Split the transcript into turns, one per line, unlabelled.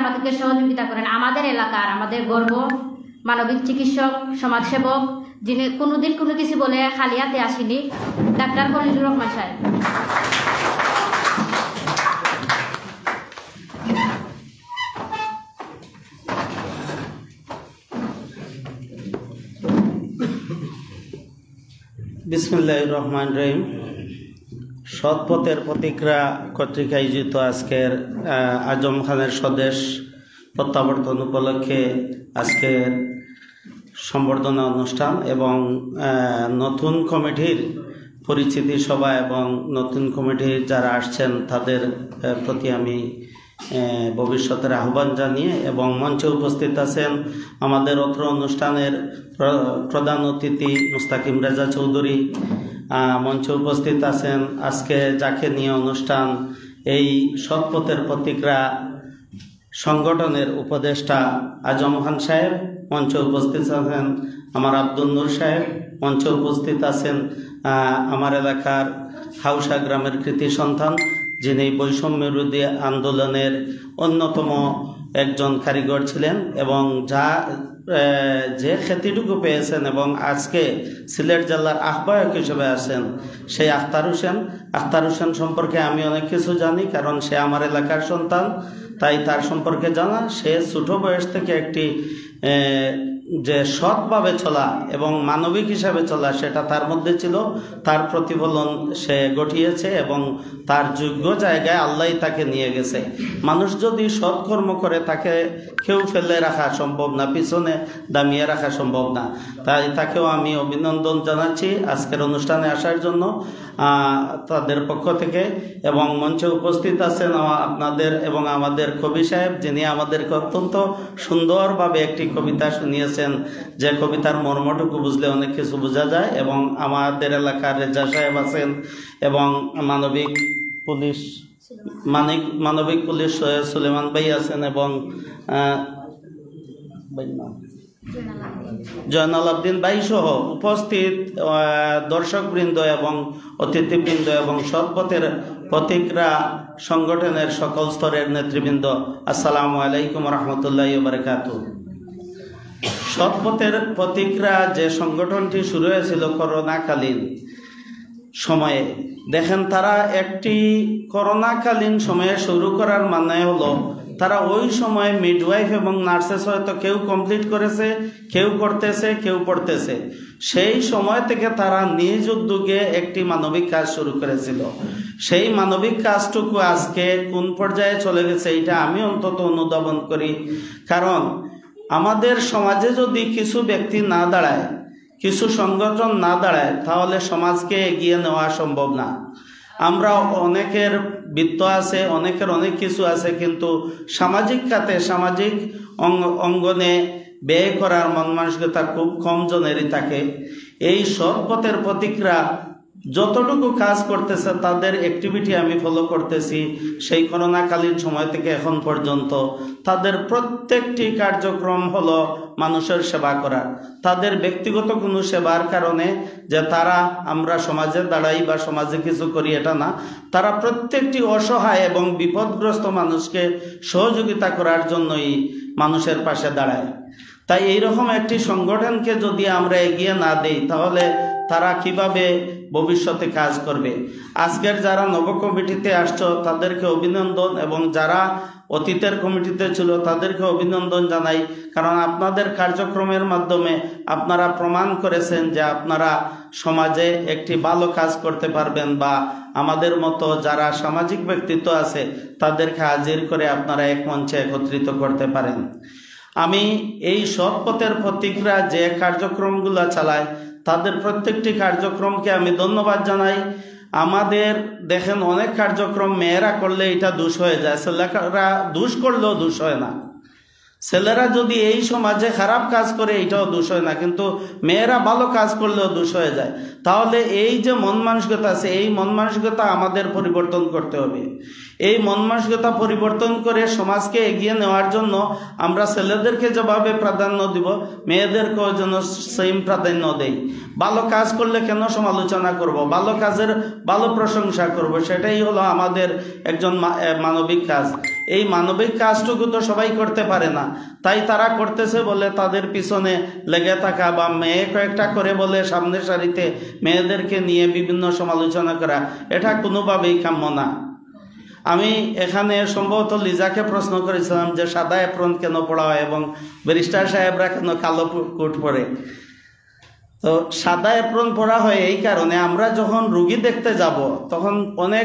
আমাদেরকে সহযোগিতা করেন। আমাদের এলাকার আমাদের গর্ব মানবিক চিকিৎসক সমাজসেবক, যিনি কোনোদিন কোনো কিছু বলে খালি হাতে আসেনি, ডাক্তার খলিলুর রহমান সাহেব।
বিসমিল্লাহির রহমানির রহিম। সৎপথের প্রতিক্রিয়া কর্তৃক আয়োজিত আজকের আজম খানের স্বদেশ প্রত্যাবর্তন উপলক্ষে আজকের সম্বর্ধনা অনুষ্ঠান এবং নতুন কমিটির পরিচিতি সভা এবং নতুন কমিটির যারা আসছেন তাদের প্রতি আমি ভবিষ্যতের আহ্বান জানিয়ে এবং মঞ্চে উপস্থিত আছেন আমাদের অত্র অনুষ্ঠানের প্রধান অতিথি মুস্তাকিম রেজা চৌধুরী, মঞ্চে উপস্থিত আছেন আজকে যাকে নিয়ে অনুষ্ঠান এই সৎপথের প্রতিক্রিয়া সংগঠনের উপদেষ্টা আজম খান সাহেব, মঞ্চে উপস্থিত আছেন আমার আব্দুল নূর সাহেব, মঞ্চে উপস্থিত আছেন আমার এলাকার হাউসা গ্রামের কৃতি সন্তান, যিনি বৈষম্য বিরোধী আন্দোলনের অন্যতম একজন কারিগর ছিলেন এবং যে খ্যাতিটুকু পেয়েছেন এবং আজকে সিলেট জেলার আহ্বায়ক হিসেবে আছেন সেই আখতার হোসেন সম্পর্কে আমি অনেক কিছু জানি, কারণ সে আমার এলাকার সন্তান, তাই তার সম্পর্কে জানা। সে ছোট বয়স থেকে একটি যে সৎভাবে চলা এবং মানবিক হিসাবে চলা সেটা তার মধ্যে ছিল, তার প্রতিফলন সে ঘটিয়েছে এবং তার যোগ্য জায়গায় আল্লাহ তাকে নিয়ে গেছে। মানুষ যদি সৎকর্ম করে তাকে কেউ ফেলে রাখা সম্ভব না, পিছনে দামিয়ে রাখা সম্ভব না। তাই তাকেও আমি অভিনন্দন জানাচ্ছি আজকের অনুষ্ঠানে আসার জন্য তাদের পক্ষ থেকে। এবং মঞ্চে উপস্থিত আছেন আপনাদের এবং আমাদের কবি সাহেব, যিনি আমাদেরকে অত্যন্ত সুন্দরভাবে একটি কবিতা শুনিয়েছেন, যে কবিতার মর্মটুকু বুঝলে অনেক কিছু বোঝা যায়। এবং আমাদের এলাকার রেজা সাহেব আছেন এবং মানবিক পুলিশ সুলেমান ভাই আছেন এবং জয়নাল আবদিন ভাই সহ উপস্থিত দর্শকবৃন্দ এবং অতিথিবৃন্দ এবং সৎপথের প্রতিক্রিয়া সংগঠনের সকল স্তরের নেতৃবৃন্দ, আসসালামু আলাইকুম রহমতুল্লাহি ওয়া বারাকাতুহু। সৎপথের প্রতিক্রিয়া যে সংগঠনটি শুরু হয়েছিল করোনাকালীন সময়ে, দেখেন তারা একটি করোনাকালীন সময়ে শুরু করার মানে হলো তারা ওই সময় মিডওয়াইফ এবং নার্সেস হয়তো কেউ কমপ্লিট করেছে, কেউ করতেছে, কেউ পড়তেছে। সেই সময় থেকে তারা নিজ উদ্যোগে একটি মানবিক কাজ শুরু করেছিল। সেই মানবিক কাজটুকু আজকে কোন পর্যায়ে চলে গেছে এটা আমি অন্তত অনুধাবন করি। কারণ আমাদের সমাজে যদি কিছু ব্যক্তি না দাঁড়ায়, কিছু সংগঠন না দাঁড়ায়, তাহলে সমাজকে এগিয়ে নেওয়া সম্ভব না। আমরা অনেকের বৃত্ত আছে, অনেকের অনেক কিছু আছে, কিন্তু সামাজিক খাতে সামাজিক অঙ্গনে ব্যয় করার মন মানসিকতা খুব কম জনেরই থাকে। এই সৎপথের প্রতিক্রিয়া যতটুকু কাজ করতেছে তাদের অ্যাক্টিভিটি আমি ফলো করতেছি সেই করোনাকালীন সময় থেকে এখন পর্যন্ত। তাদের প্রত্যেকটি কার্যক্রম হলো মানুষের সেবা করা। তাদের ব্যক্তিগত কোনো সেবার কারণে যে তারা আমরা সমাজে দাঁড়াই বা সমাজে কিছু করি এটা না, তারা প্রত্যেকটি অসহায় এবং বিপদগ্রস্ত মানুষকে সহযোগিতা করার জন্যই মানুষের পাশে দাঁড়ায়। তাই এইরকম একটি সংগঠনকে যদি আমরা এগিয়ে না দেই তাহলে তারা কিভাবে ভবিষ্যতে কাজ করবে? আজকের যারা নব কমিটিতে আসছো তাদেরকে অভিনন্দন এবং যারা অতীতের কমিটিতে ছিল তাদেরকে অভিনন্দন জানাই, কারণ আপনাদের কার্যক্রমের মাধ্যমে আপনারা প্রমাণ করেছেন যে আপনারা সমাজে একটি ভালো কাজ করতে পারবেন বা আমাদের মতো যারা সামাজিক ব্যক্তিত্ব আছে তাদেরকে হাজির করে আপনারা এক মঞ্চে একত্রিত করতে পারেন। আমি এই সৎপথের প্রতিক্রিয়া যে কার্যক্রমগুলো চালায় তাদের প্রত্যেকটি কার্যক্রমকে আমি ধন্যবাদ জানাই। আমাদের দেখেন অনেক কার্যক্রম মেয়েরা করলে এটা দোষ হয়ে যায়, ছেলেরা দোষ করলেও দোষ হয় না। ছেলেরা যদি এই সমাজে খারাপ কাজ করে এটাও দোষ হয় না, কিন্তু মেয়েরা ভালো কাজ করলেও দোষ হয়ে যায়। তাহলে এই যে মন মানসিকতা আছে, এই মন মানসিকতা আমাদের পরিবর্তন করতে হবে। এই মন মানসিকতা পরিবর্তন করে সমাজকে এগিয়ে নেওয়ার জন্য আমরা ছেলেদেরকে যেভাবে প্রাধান্য দিব, মেয়েদেরকেও যেন সেম প্রাধান্য দেই। ভালো কাজ করলে কেন সমালোচনা করব, ভালো কাজের ভালো প্রশংসা করব, সেটাই হলো আমাদের একজন মানবিক কাজ। এই মানবিক কাজটুকু তো সবাই করতে পারে না, তাই তারা করতেছে বলে তাদের পিছনে লেগে থাকা বা মেয়ে কয়েকটা করে বলে সামনের সারিতে মেয়েদেরকে নিয়ে বিভিন্ন সমালোচনা করা, এটা কোনোভাবেই কাম্য না। আমি এখানে সম্ভবত লিজাকে প্রশ্ন করেছিলাম যে সাদা অ্যাপ্রন কেন পড়া হয় এবং ব্যারিস্টার সাহেবরা কেন কালো কোট পরে। তো সাদা অ্যাপ্রন পরা হয় এই কারণে, আমরা যখন রুগী দেখতে যাব তখন অনেক